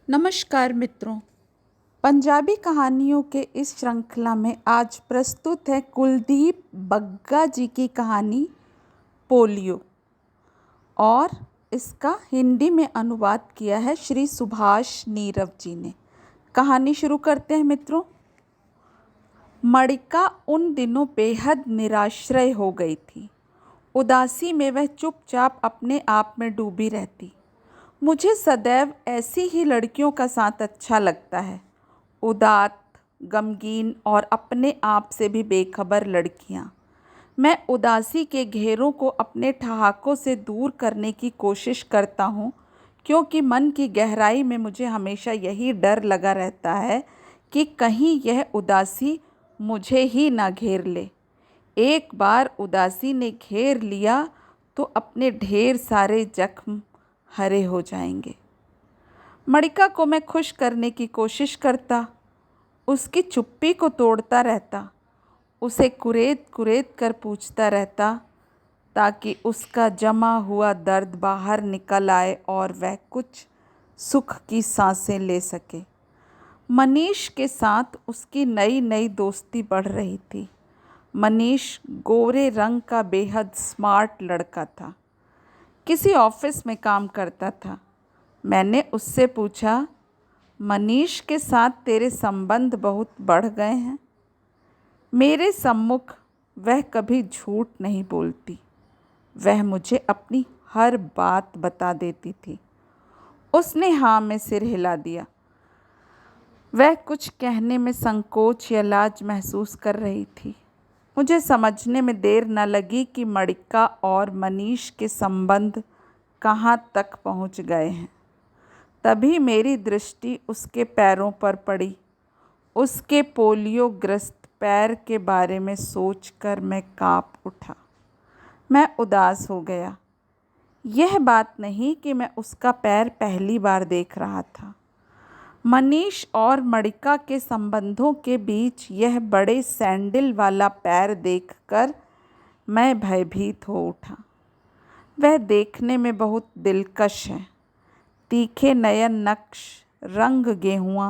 नमस्कार मित्रों। पंजाबी कहानियों के इस श्रृंखला में आज प्रस्तुत है कुलदीप बग्गा जी की कहानी पोलियो और इसका हिंदी में अनुवाद किया है श्री सुभाष नीरव जी ने। कहानी शुरू करते हैं मित्रों। मणिका उन दिनों बेहद निराश्रय हो गई थी। उदासी में वह चुपचाप अपने आप में डूबी रहती। मुझे सदैव ऐसी ही लड़कियों का साथ अच्छा लगता है, उदात, गमगीन और अपने आप से भी बेखबर लड़कियां। मैं उदासी के घेरों को अपने ठहाकों से दूर करने की कोशिश करता हूँ, क्योंकि मन की गहराई में मुझे हमेशा यही डर लगा रहता है कि कहीं यह उदासी मुझे ही ना घेर ले। एक बार उदासी ने घेर लिया तो अपने ढेर सारे जख्म हरे हो जाएंगे। मणिका को मैं खुश करने की कोशिश करता, उसकी चुप्पी को तोड़ता रहता, उसे कुरेद कुरेद कर पूछता रहता ताकि उसका जमा हुआ दर्द बाहर निकल आए और वह कुछ सुख की सांसें ले सके। मनीष के साथ उसकी नई नई दोस्ती बढ़ रही थी। मनीष गोरे रंग का बेहद स्मार्ट लड़का था, किसी ऑफिस में काम करता था। मैंने उससे पूछा, मनीष के साथ तेरे संबंध बहुत बढ़ गए हैं? मेरे सम्मुख वह कभी झूठ नहीं बोलती। वह मुझे अपनी हर बात बता देती थी। उसने हाँ में सिर हिला दिया। वह कुछ कहने में संकोच या लाज महसूस कर रही थी। मुझे समझने में देर न लगी कि मणिका और मनीष के संबंध कहाँ तक पहुँच गए हैं। तभी मेरी दृष्टि उसके पैरों पर पड़ी। उसके पोलियोग्रस्त पैर के बारे में सोचकर मैं काँप उठा। मैं उदास हो गया। यह बात नहीं कि मैं उसका पैर पहली बार देख रहा था। मनीष और मणिका के संबंधों के बीच यह बड़े सैंडल वाला पैर देखकर मैं भयभीत हो उठा। वह देखने में बहुत दिलकश है, तीखे नयन नक्श, रंग गेहुआ,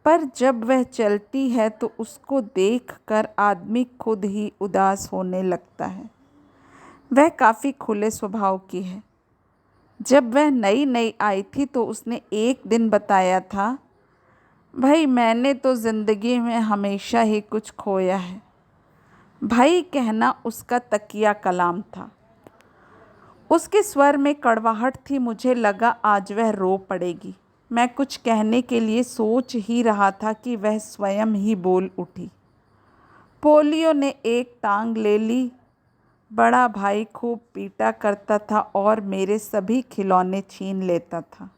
पर जब वह चलती है तो उसको देखकर आदमी खुद ही उदास होने लगता है। वह काफ़ी खुले स्वभाव की है। जब वह नई नई आई थी तो उसने एक दिन बताया था, भाई मैंने तो ज़िंदगी में हमेशा ही कुछ खोया है। भाई कहना उसका तकिया कलाम था। उसके स्वर में कड़वाहट थी। मुझे लगा आज वह रो पड़ेगी। मैं कुछ कहने के लिए सोच ही रहा था कि वह स्वयं ही बोल उठी। पोलियो ने एक टांग ले ली। बड़ा भाई खूब पीटा करता था और मेरे सभी खिलौने छीन लेता था।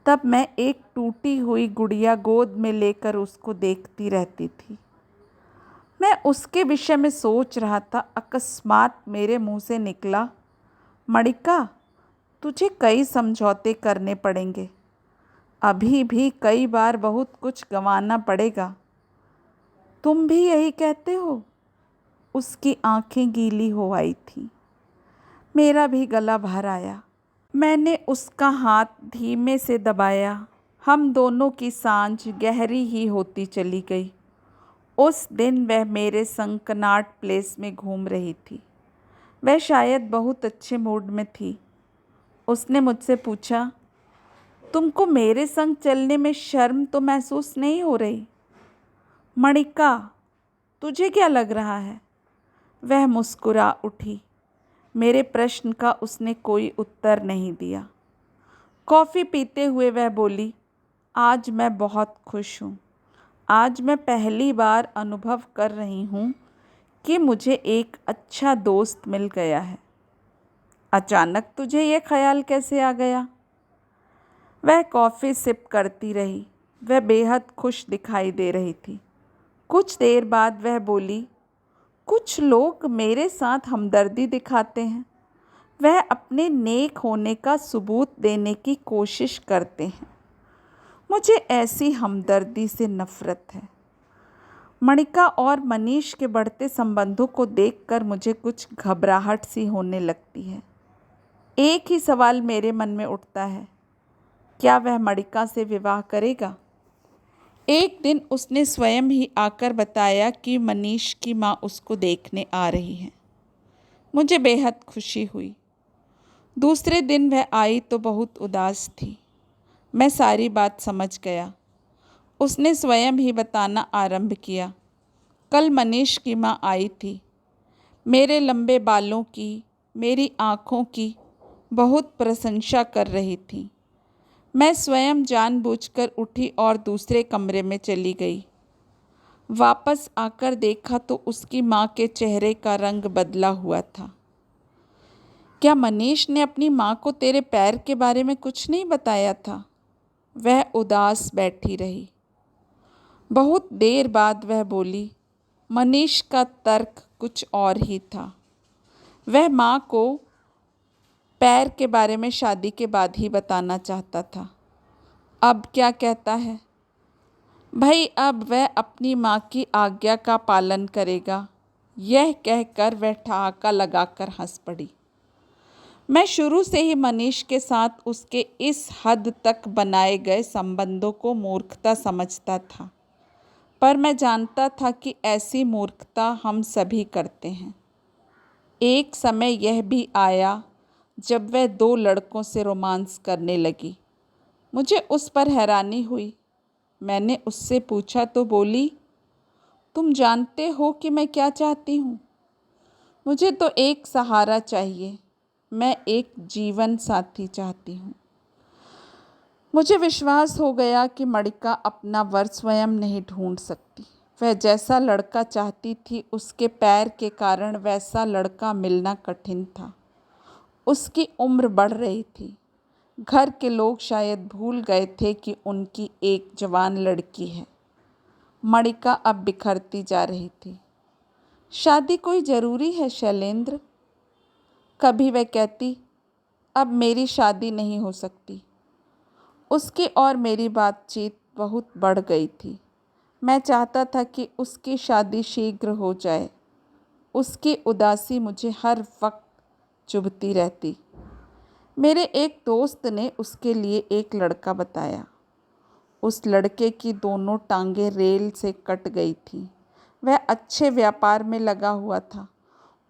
तब मैं एक टूटी हुई गुड़िया गोद में लेकर उसको देखती रहती थी। मैं उसके विषय में सोच रहा था। अकस्मात मेरे मुंह से निकला, मणिका, तुझे कई समझौते करने पड़ेंगे। अभी भी कई बार बहुत कुछ गंवाना पड़ेगा। तुम भी यही कहते हो? उसकी आंखें गीली हो आई थी। मेरा भी गला भर आया। मैंने उसका हाथ धीमे से दबाया। हम दोनों की सांझ गहरी ही होती चली गई। उस दिन वह मेरे संग कनॉट प्लेस में घूम रही थी। वह शायद बहुत अच्छे मूड में थी। उसने मुझसे पूछा, तुमको मेरे संग चलने में शर्म तो महसूस नहीं हो रही? मणिका, तुझे क्या लग रहा है? वह मुस्कुरा उठी। मेरे प्रश्न का उसने कोई उत्तर नहीं दिया। कॉफ़ी पीते हुए वह बोली, आज मैं बहुत खुश हूँ। आज मैं पहली बार अनुभव कर रही हूँ कि मुझे एक अच्छा दोस्त मिल गया है। अचानक तुझे ये ख्याल कैसे आ गया? वह कॉफ़ी सिप करती रही। वह बेहद खुश दिखाई दे रही थी। कुछ देर बाद वह बोली, कुछ लोग मेरे साथ हमदर्दी दिखाते हैं। वह अपने नेक होने का सबूत देने की कोशिश करते हैं। मुझे ऐसी हमदर्दी से नफ़रत है। मणिका और मनीष के बढ़ते संबंधों को देखकर मुझे कुछ घबराहट सी होने लगती है। एक ही सवाल मेरे मन में उठता है, क्या वह मणिका से विवाह करेगा? एक दिन उसने स्वयं ही आकर बताया कि मनीष की माँ उसको देखने आ रही है। मुझे बेहद खुशी हुई। दूसरे दिन वह आई तो बहुत उदास थी। मैं सारी बात समझ गया। उसने स्वयं ही बताना आरंभ किया। कल मनीष की माँ आई थी। मेरे लंबे बालों की, मेरी आँखों की बहुत प्रशंसा कर रही थी। मैं स्वयं जानबूझकर उठी और दूसरे कमरे में चली गई। वापस आकर देखा तो उसकी माँ के चेहरे का रंग बदला हुआ था। क्या मनीष ने अपनी माँ को तेरे पैर के बारे में कुछ नहीं बताया था? वह उदास बैठी रही। बहुत देर बाद वह बोली, मनीष का तर्क कुछ और ही था। वह माँ को पैर के बारे में शादी के बाद ही बताना चाहता था। अब क्या कहता है भाई? अब वह अपनी माँ की आज्ञा का पालन करेगा। यह कहकर वह ठहाका लगाकर हंस पड़ी। मैं शुरू से ही मनीष के साथ उसके इस हद तक बनाए गए संबंधों को मूर्खता समझता था, पर मैं जानता था कि ऐसी मूर्खता हम सभी करते हैं। एक समय यह भी आया जब वह 2 लड़कों से रोमांस करने लगी। मुझे उस पर हैरानी हुई। मैंने उससे पूछा तो बोली, तुम जानते हो कि मैं क्या चाहती हूँ? मुझे तो एक सहारा चाहिए। मैं एक जीवन साथी चाहती हूँ। मुझे विश्वास हो गया कि मणिका अपना वर स्वयं नहीं ढूंढ सकती। वह जैसा लड़का चाहती थी, उसके पैर के कारण वैसा लड़का मिलना कठिन था। उसकी उम्र बढ़ रही थी। घर के लोग शायद भूल गए थे कि उनकी एक जवान लड़की है। मणिका अब बिखरती जा रही थी। शादी कोई ज़रूरी है शैलेंद्र? कभी वह कहती, अब मेरी शादी नहीं हो सकती। उसकी और मेरी बातचीत बहुत बढ़ गई थी। मैं चाहता था कि उसकी शादी शीघ्र हो जाए। उसकी उदासी मुझे हर वक्त चुभती रहती। मेरे एक दोस्त ने उसके लिए एक लड़का बताया। उस लड़के की दोनों टांगें रेल से कट गई थीं। वह अच्छे व्यापार में लगा हुआ था।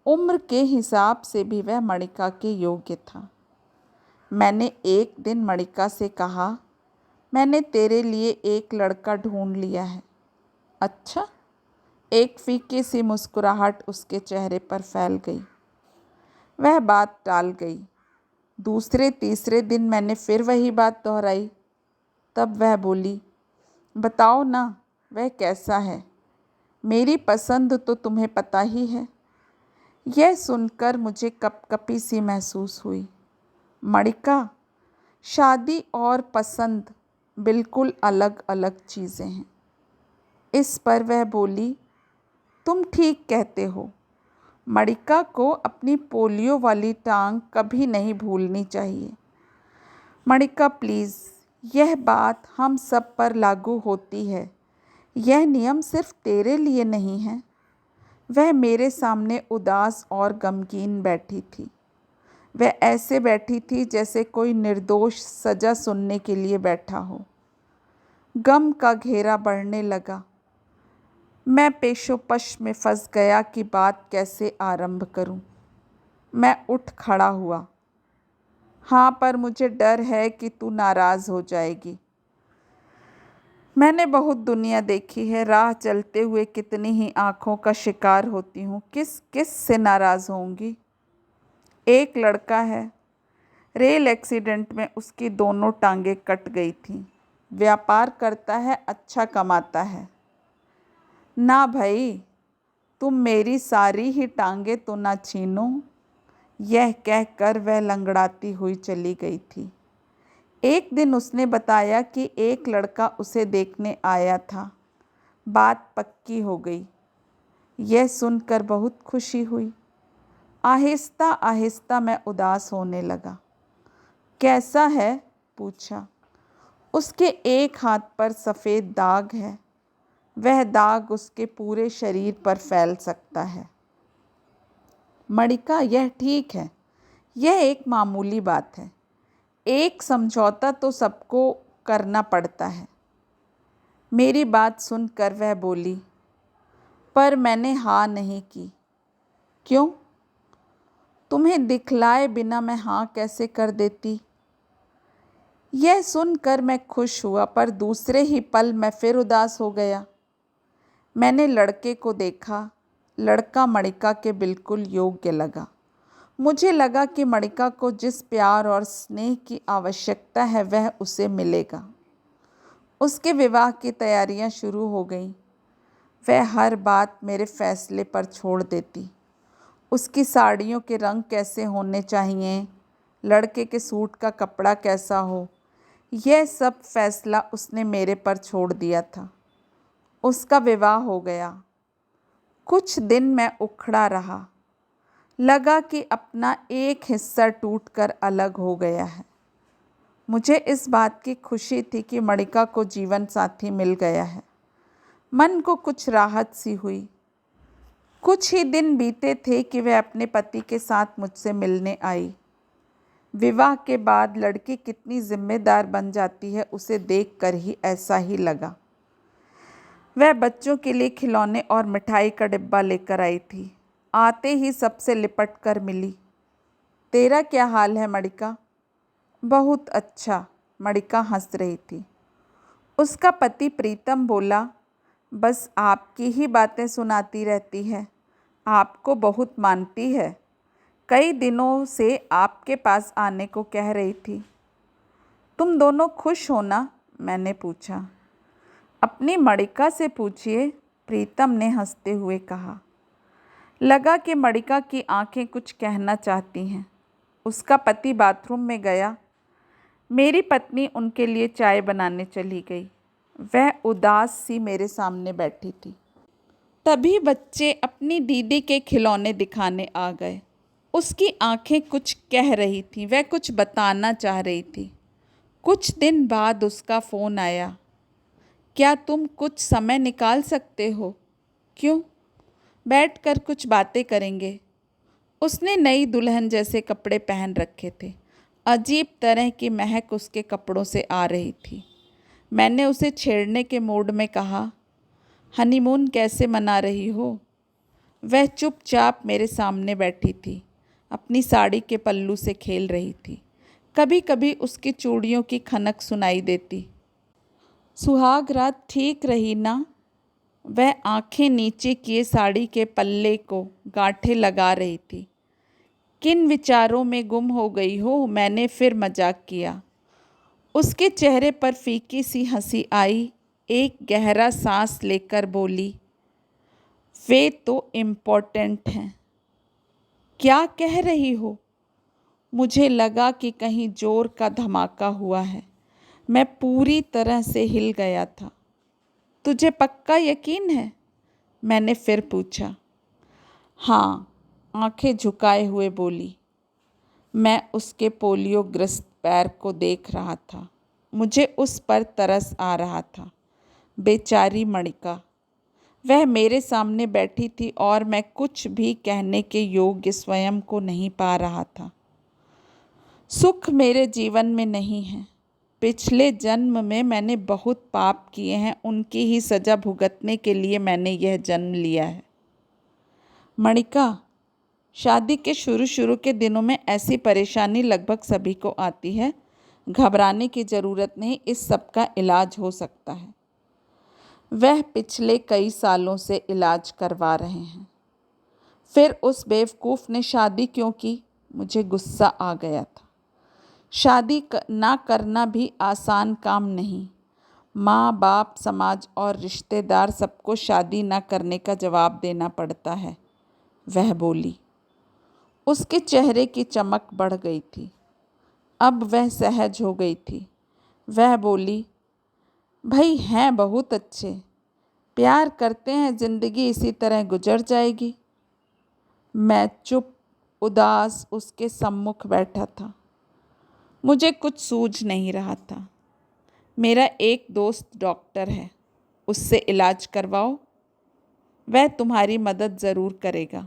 उम्र के हिसाब से भी वह मणिका के योग्य था। मैंने एक दिन मणिका से कहा, मैंने तेरे लिए एक लड़का ढूंढ लिया है। अच्छा? एक फीकी सी मुस्कुराहट उसके चेहरे पर फैल गई। वह बात टाल गई। दूसरे तीसरे दिन मैंने फिर वही बात दोहराई। तब वह बोली, बताओ ना, वह कैसा है? मेरी पसंद तो तुम्हें पता ही है। यह सुनकर मुझे कपकपी सी महसूस हुई। मणिका, शादी और पसंद बिल्कुल अलग अलग चीज़ें हैं। इस पर वह बोली, तुम ठीक कहते हो। मणिका को अपनी पोलियो वाली टांग कभी नहीं भूलनी चाहिए। मणिका प्लीज़, यह बात हम सब पर लागू होती है। यह नियम सिर्फ तेरे लिए नहीं है। वह मेरे सामने उदास और गमगीन बैठी थी। वह ऐसे बैठी थी जैसे कोई निर्दोष सज़ा सुनने के लिए बैठा हो। गम का घेरा बढ़ने लगा। मैं पेशोपश में फंस गया कि बात कैसे आरंभ करूं। मैं उठ खड़ा हुआ। हाँ, पर मुझे डर है कि तू नाराज़ हो जाएगी। मैंने बहुत दुनिया देखी है। राह चलते हुए कितनी ही आँखों का शिकार होती हूँ। किस किस से नाराज़ होंगी? एक लड़का है, रेल एक्सीडेंट में उसकी दोनों टांगें कट गई थीं। व्यापार करता है, अच्छा कमाता है। ना भाई, तुम मेरी सारी ही टांगें तो ना छीनो। यह कहकर वह लंगड़ाती हुई चली गई थी। एक दिन उसने बताया कि एक लड़का उसे देखने आया था। बात पक्की हो गई। यह सुनकर बहुत खुशी हुई। आहिस्ता आहिस्ता मैं उदास होने लगा। कैसा है? पूछा। उसके एक हाथ पर सफ़ेद दाग है। वह दाग उसके पूरे शरीर पर फैल सकता है। मणिका, यह ठीक है। यह एक मामूली बात है। एक समझौता तो सबको करना पड़ता है। मेरी बात सुनकर वह बोली, पर मैंने हाँ नहीं की। क्यों? तुम्हें दिखलाए बिना मैं हाँ कैसे कर देती? यह सुनकर मैं खुश हुआ, पर दूसरे ही पल मैं फिर उदास हो गया। मैंने लड़के को देखा। लड़का मणिका के बिल्कुल योग्य लगा। मुझे लगा कि मणिका को जिस प्यार और स्नेह की आवश्यकता है वह उसे मिलेगा। उसके विवाह की तैयारियां शुरू हो गईं। वह हर बात मेरे फैसले पर छोड़ देती। उसकी साड़ियों के रंग कैसे होने चाहिए, लड़के के सूट का कपड़ा कैसा हो, यह सब फैसला उसने मेरे पर छोड़ दिया था। उसका विवाह हो गया। कुछ दिन मैं उखड़ा रहा। लगा कि अपना एक हिस्सा टूटकर अलग हो गया है। मुझे इस बात की खुशी थी कि मणिका को जीवन साथी मिल गया है। मन को कुछ राहत सी हुई। कुछ ही दिन बीते थे कि वह अपने पति के साथ मुझसे मिलने आई। विवाह के बाद लड़की कितनी जिम्मेदार बन जाती है, उसे देखकर ही ऐसा ही लगा। वह बच्चों के लिए खिलौने और मिठाई का डिब्बा लेकर आई थी। आते ही सबसे लिपट कर मिली। तेरा क्या हाल है मणिका? बहुत अच्छा, मणिका हंस रही थी। उसका पति प्रीतम बोला, बस आपकी ही बातें सुनाती रहती है, आपको बहुत मानती है। कई दिनों से आपके पास आने को कह रही थी। तुम दोनों खुश हो ना? मैंने पूछा। अपनी मणिका से पूछिए, प्रीतम ने हंसते हुए कहा। लगा कि मणिका की आंखें कुछ कहना चाहती हैं। उसका पति बाथरूम में गया। मेरी पत्नी उनके लिए चाय बनाने चली गई। वह उदास सी मेरे सामने बैठी थी। तभी बच्चे अपनी दीदी के खिलौने दिखाने आ गए। उसकी आंखें कुछ कह रही थीं, वह कुछ बताना चाह रही थी। कुछ दिन बाद उसका फ़ोन आया। क्या तुम कुछ समय निकाल सकते हो? क्यों? बैठकर कुछ बातें करेंगे। उसने नई दुल्हन जैसे कपड़े पहन रखे थे। अजीब तरह की महक उसके कपड़ों से आ रही थी। मैंने उसे छेड़ने के मूड में कहा, हनीमून कैसे मना रही हो? वह चुपचाप मेरे सामने बैठी थी, अपनी साड़ी के पल्लू से खेल रही थी। कभी कभी उसकी चूड़ियों की खनक सुनाई देती। सुहाग रात ठीक रही ना? वह आंखें नीचे किए साड़ी के पल्ले को गांठें लगा रही थी। किन विचारों में गुम हो गई हो? मैंने फिर मजाक किया। उसके चेहरे पर फीकी सी हंसी आई। एक गहरा सांस लेकर बोली, वे तो इम्पोर्टेंट हैं। क्या कह रही हो? मुझे लगा कि कहीं जोर का धमाका हुआ है। मैं पूरी तरह से हिल गया था। तुझे पक्का यकीन है? मैंने फिर पूछा। हाँ, आंखें झुकाए हुए बोली। मैं उसके पोलियोग्रस्त पैर को देख रहा था। मुझे उस पर तरस आ रहा था। बेचारी मणिका। वह मेरे सामने बैठी थी और मैं कुछ भी कहने के योग्य स्वयं को नहीं पा रहा था। सुख मेरे जीवन में नहीं है। पिछले जन्म में मैंने बहुत पाप किए हैं, उनकी ही सज़ा भुगतने के लिए मैंने यह जन्म लिया है। मणिका, शादी के शुरू के दिनों में ऐसी परेशानी लगभग सभी को आती है। घबराने की ज़रूरत नहीं, इस सब का इलाज हो सकता है। वह पिछले कई सालों से इलाज करवा रहे हैं। फिर उस बेवकूफ़ ने शादी क्यों की? मुझे गुस्सा आ गया था। शादी ना करना भी आसान काम नहीं। माँ बाप, समाज और रिश्तेदार सबको शादी ना करने का जवाब देना पड़ता है, वह बोली। उसके चेहरे की चमक बढ़ गई थी। अब वह सहज हो गई थी। वह बोली, भाई हैं बहुत अच्छे, प्यार करते हैं, ज़िंदगी इसी तरह गुजर जाएगी। मैं चुप उदास उसके सम्मुख बैठा था। मुझे कुछ सूझ नहीं रहा था। मेरा एक दोस्त डॉक्टर है, उससे इलाज करवाओ, वह तुम्हारी मदद ज़रूर करेगा।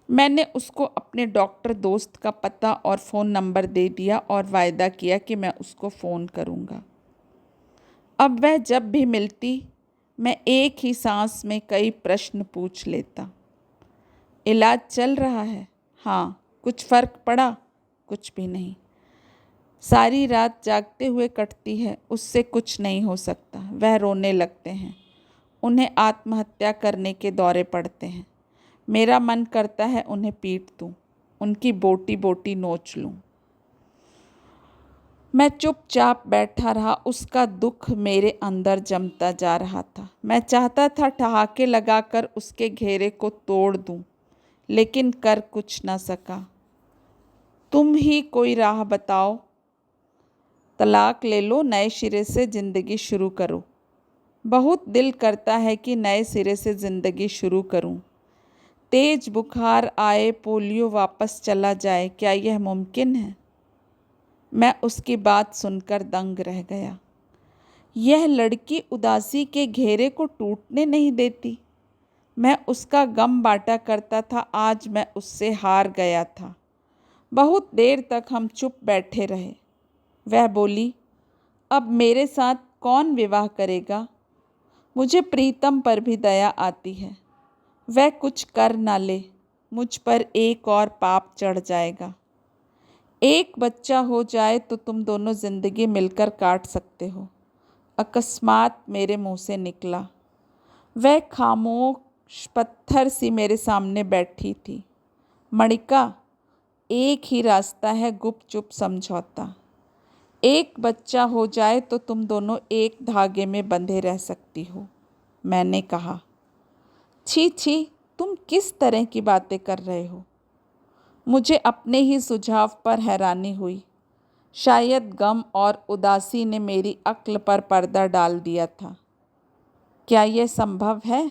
मैंने उसको अपने डॉक्टर दोस्त का पता और फ़ोन नंबर दे दिया और वायदा किया कि मैं उसको फ़ोन करूँगा। अब वह जब भी मिलती, मैं एक ही सांस में कई प्रश्न पूछ लेता। इलाज चल रहा है? हाँ। कुछ फ़र्क पड़ा? कुछ भी नहीं। सारी रात जागते हुए कटती है, उससे कुछ नहीं हो सकता। वह रोने लगते हैं, उन्हें आत्महत्या करने के दौरे पड़ते हैं। मेरा मन करता है उन्हें पीट दूं, उनकी बोटी बोटी नोच लूं। मैं चुपचाप बैठा रहा, उसका दुख मेरे अंदर जमता जा रहा था। मैं चाहता था ठहाके लगाकर उसके घेरे को तोड़ दूं, लेकिन कर कुछ न सका। तुम ही कोई राह बताओ। तलाक ले लो, नए सिरे से ज़िंदगी शुरू करो। बहुत दिल करता है कि नए सिरे से ज़िंदगी शुरू करूं। तेज बुखार आए, पोलियो वापस चला जाए, क्या यह मुमकिन है? मैं उसकी बात सुनकर दंग रह गया। यह लड़की उदासी के घेरे को टूटने नहीं देती। मैं उसका गम बांटा करता था, आज मैं उससे हार गया था। बहुत देर तक हम चुप बैठे रहे। वह बोली, अब मेरे साथ कौन विवाह करेगा? मुझे प्रीतम पर भी दया आती है। वह कुछ कर ना ले, मुझ पर एक और पाप चढ़ जाएगा। एक बच्चा हो जाए तो तुम दोनों जिंदगी मिलकर काट सकते हो। अकस्मात मेरे मुंह से निकला। वह खामोश पत्थर सी मेरे सामने बैठी थी। मणिका, एक ही रास्ता है, गुपचुप समझौता। एक बच्चा हो जाए तो तुम दोनों एक धागे में बंधे रह सकती हो। मैंने कहा, छी छी, तुम किस तरह की बातें कर रहे हो? मुझे अपने ही सुझाव पर हैरानी हुई। शायद गम और उदासी ने मेरी अक्ल पर पर्दा डाल दिया था। क्या यह संभव है?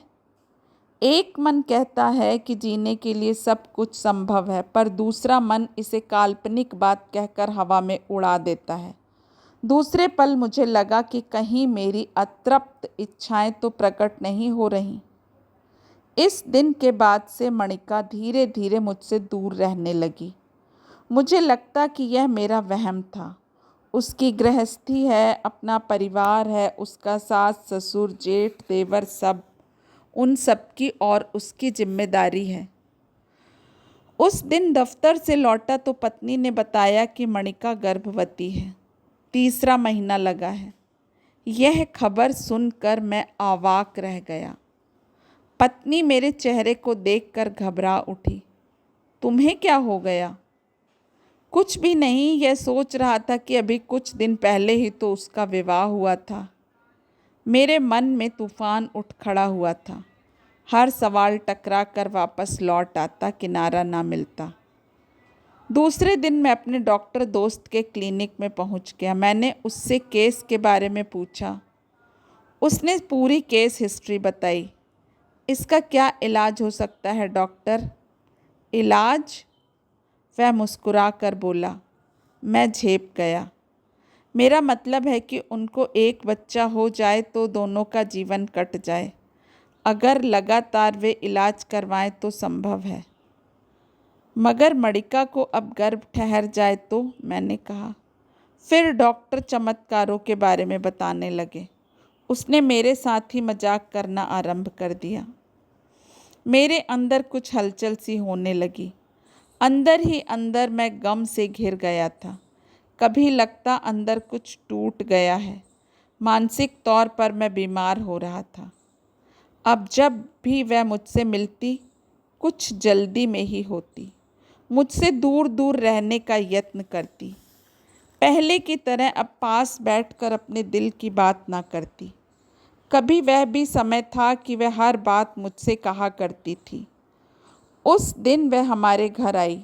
एक मन कहता है कि जीने के लिए सब कुछ संभव है, पर दूसरा मन इसे काल्पनिक बात कहकर हवा में उड़ा देता है। दूसरे पल मुझे लगा कि कहीं मेरी अतृप्त इच्छाएं तो प्रकट नहीं हो रहीं। इस दिन के बाद से मणिका धीरे धीरे मुझसे दूर रहने लगी। मुझे लगता कि यह मेरा वहम था। उसकी गृहस्थी है, अपना परिवार है, उसका सास ससुर जेठ देवर सब, उन सब की और उसकी जिम्मेदारी है। उस दिन दफ्तर से लौटा तो पत्नी ने बताया कि मणिका गर्भवती है, 3रा महीना लगा है। यह खबर सुनकर मैं अवाक रह गया। पत्नी मेरे चेहरे को देखकर घबरा उठी। तुम्हें क्या हो गया? कुछ भी नहीं, यह सोच रहा था कि अभी कुछ दिन पहले ही तो उसका विवाह हुआ था। मेरे मन में तूफान उठ खड़ा हुआ था। हर सवाल टकरा कर वापस लौट आता, किनारा ना मिलता। दूसरे दिन मैं अपने डॉक्टर दोस्त के क्लिनिक में पहुंच गया। मैंने उससे केस के बारे में पूछा। उसने पूरी केस हिस्ट्री बताई। इसका क्या इलाज हो सकता है डॉक्टर? इलाज? वह मुस्कुरा कर बोला। मैं झेप गया। मेरा मतलब है कि उनको एक बच्चा हो जाए तो दोनों का जीवन कट जाए। अगर लगातार वे इलाज करवाएं तो संभव है। मगर मणिका को अब गर्भ ठहर जाए तो? मैंने कहा। फिर डॉक्टर चमत्कारों के बारे में बताने लगे। उसने मेरे साथ ही मजाक करना आरंभ कर दिया। मेरे अंदर कुछ हलचल सी होने लगी। अंदर ही अंदर मैं गम से घिर गया था। कभी लगता अंदर कुछ टूट गया है। मानसिक तौर पर मैं बीमार हो रहा था। अब जब भी वह मुझसे मिलती, कुछ जल्दी में ही होती। मुझसे दूर दूर रहने का यत्न करती। पहले की तरह अब पास बैठकर अपने दिल की बात ना करती। कभी वह भी समय था कि वह हर बात मुझसे कहा करती थी। उस दिन वह हमारे घर आई,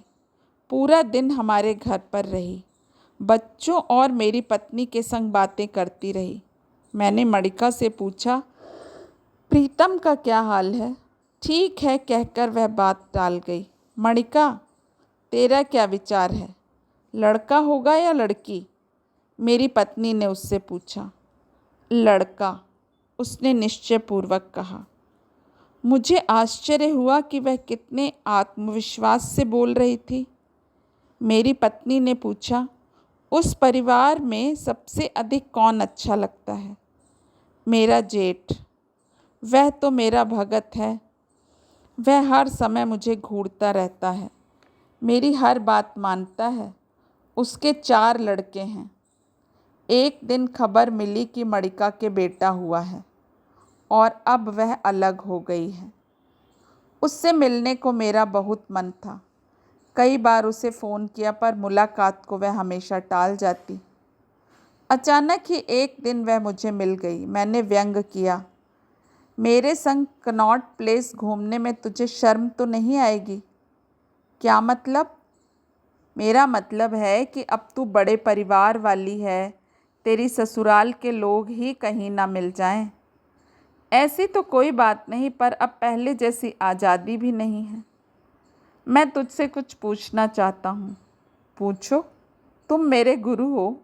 पूरा दिन हमारे घर पर रही, बच्चों और मेरी पत्नी के संग बातें करती रही। मैंने मणिका से पूछा, प्रीतम का क्या हाल है? ठीक है कहकर वह बात टाल गई। मणिका, तेरा क्या विचार है? लड़का होगा या लड़की? मेरी पत्नी ने उससे पूछा। लड़का, उसने निश्चयपूर्वक कहा। मुझे आश्चर्य हुआ कि वह कितने आत्मविश्वास से बोल रही थी। मेरी पत्नी ने पूछा, उस परिवार में सबसे अधिक कौन अच्छा लगता है? मेरा जेठ। वह तो मेरा भगत है। वह हर समय मुझे घूरता रहता है, मेरी हर बात मानता है। उसके 4 लड़के हैं। एक दिन खबर मिली कि मणिका के बेटा हुआ है और अब वह अलग हो गई है। उससे मिलने को मेरा बहुत मन था। कई बार उसे फ़ोन किया पर मुलाकात को वह हमेशा टाल जाती। अचानक ही एक दिन वह मुझे मिल गई। मैंने व्यंग किया, मेरे संग कनॉट प्लेस घूमने में तुझे शर्म तो नहीं आएगी? क्या मतलब? मेरा मतलब है कि अब तू बड़े परिवार वाली है, तेरी ससुराल के लोग ही कहीं ना मिल जाएं। ऐसी तो कोई बात नहीं, पर अब पहले जैसी आज़ादी भी नहीं है। मैं तुझसे कुछ पूछना चाहता हूँ। पूछो, तुम मेरे गुरु हो।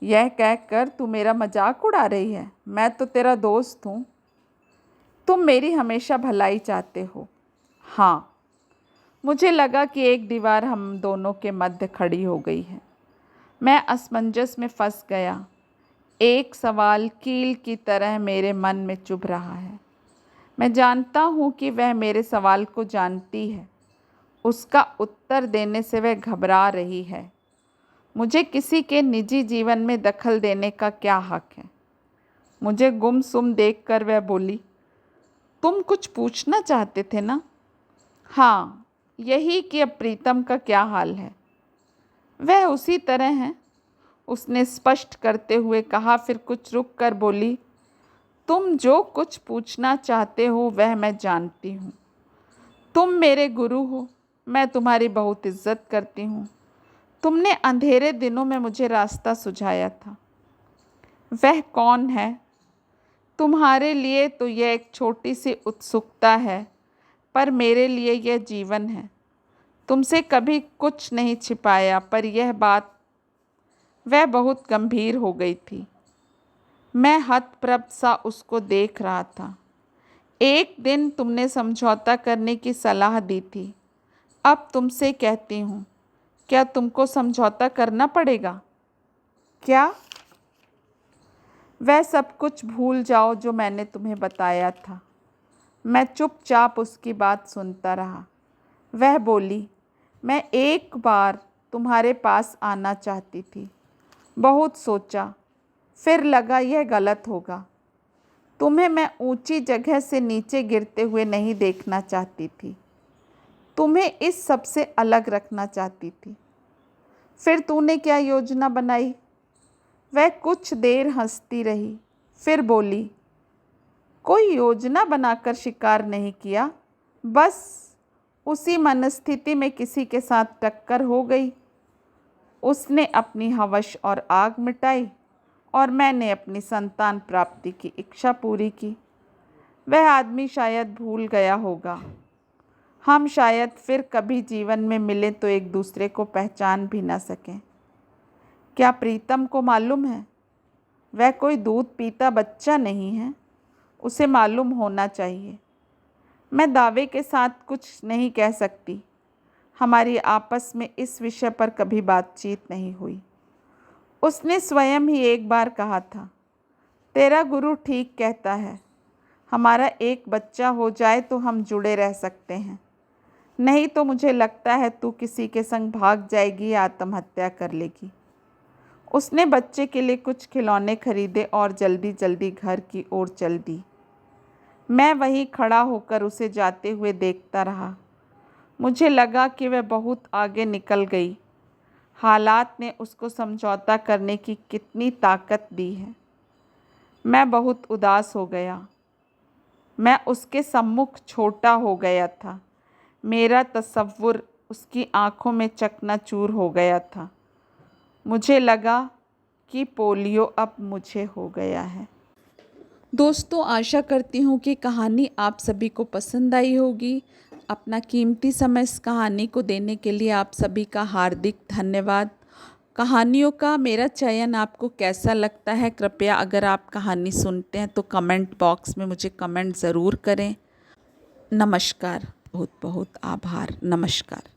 यह कहकर तू मेरा मजाक उड़ा रही है? मैं तो तेरा दोस्त हूँ। तुम मेरी हमेशा भलाई चाहते हो। हाँ। मुझे लगा कि एक दीवार हम दोनों के मध्य खड़ी हो गई है। मैं असमंजस में फंस गया। एक सवाल कील की तरह मेरे मन में चुभ रहा है। मैं जानता हूँ कि वह मेरे सवाल को जानती है। उसका उत्तर देने से वह घबरा रही है। मुझे किसी के निजी जीवन में दखल देने का क्या हक है? मुझे गुमसुम देखकर वह बोली, तुम कुछ पूछना चाहते थे ना? हाँ, यही कि अब प्रीतम का क्या हाल है। वह उसी तरह है, उसने स्पष्ट करते हुए कहा। फिर कुछ रुक कर बोली, तुम जो कुछ पूछना चाहते हो वह मैं जानती हूँ। तुम मेरे गुरु हो, मैं तुम्हारी बहुत इज्जत करती हूँ। तुमने अंधेरे दिनों में मुझे रास्ता सुझाया था। वह कौन है? तुम्हारे लिए तो यह एक छोटी सी उत्सुकता है, पर मेरे लिए यह जीवन है। तुमसे कभी कुछ नहीं छिपाया, पर यह बात। वह बहुत गंभीर हो गई थी। मैं हतप्रभ सा उसको देख रहा था। एक दिन तुमने समझौता करने की सलाह दी थी। अब तुमसे कहती हूँ, क्या तुमको समझौता करना पड़ेगा? क्या? वह सब कुछ भूल जाओ जो मैंने तुम्हें बताया था। मैं चुपचाप उसकी बात सुनता रहा। वह बोली, मैं एक बार तुम्हारे पास आना चाहती थी। बहुत सोचा, फिर लगा यह गलत होगा। तुम्हें मैं ऊंची जगह से नीचे गिरते हुए नहीं देखना चाहती थी। तुम्हें इस सब से अलग रखना चाहती थी। फिर तूने क्या योजना बनाई? वह कुछ देर हंसती रही, फिर बोली, कोई योजना बनाकर शिकार नहीं किया, बस उसी मनस्थिति में किसी के साथ टक्कर हो गई। उसने अपनी हवस और आग मिटाई और मैंने अपनी संतान प्राप्ति की इच्छा पूरी की। वह आदमी शायद भूल गया होगा। हम शायद फिर कभी जीवन में मिलें तो एक दूसरे को पहचान भी ना सकें। क्या प्रीतम को मालूम है? वह कोई दूध पीता बच्चा नहीं है, उसे मालूम होना चाहिए। मैं दावे के साथ कुछ नहीं कह सकती। हमारी आपस में इस विषय पर कभी बातचीत नहीं हुई। उसने स्वयं ही एक बार कहा था, तेरा गुरु ठीक कहता है, हमारा एक बच्चा हो जाए तो हम जुड़े रह सकते हैं, नहीं तो मुझे लगता है तू किसी के संग भाग जाएगी या आत्महत्या कर लेगी। उसने बच्चे के लिए कुछ खिलौने खरीदे और जल्दी जल्दी घर की ओर चल दी। मैं वहीं खड़ा होकर उसे जाते हुए देखता रहा। मुझे लगा कि वह बहुत आगे निकल गई। हालात ने उसको समझौता करने की कितनी ताकत दी है। मैं बहुत उदास हो गया। मैं उसके सम्मुख छोटा हो गया था। मेरा तसव्वुर उसकी आंखों में चकनाचूर हो गया था। मुझे लगा कि पोलियो अब मुझे हो गया है। दोस्तों, आशा करती हूँ कि कहानी आप सभी को पसंद आई होगी। अपना कीमती समय इस कहानी को देने के लिए आप सभी का हार्दिक धन्यवाद। कहानियों का मेरा चयन आपको कैसा लगता है, कृपया अगर आप कहानी सुनते हैं तो कमेंट बॉक्स में मुझे कमेंट ज़रूर करें। नमस्कार, बहुत बहुत आभार, नमस्कार।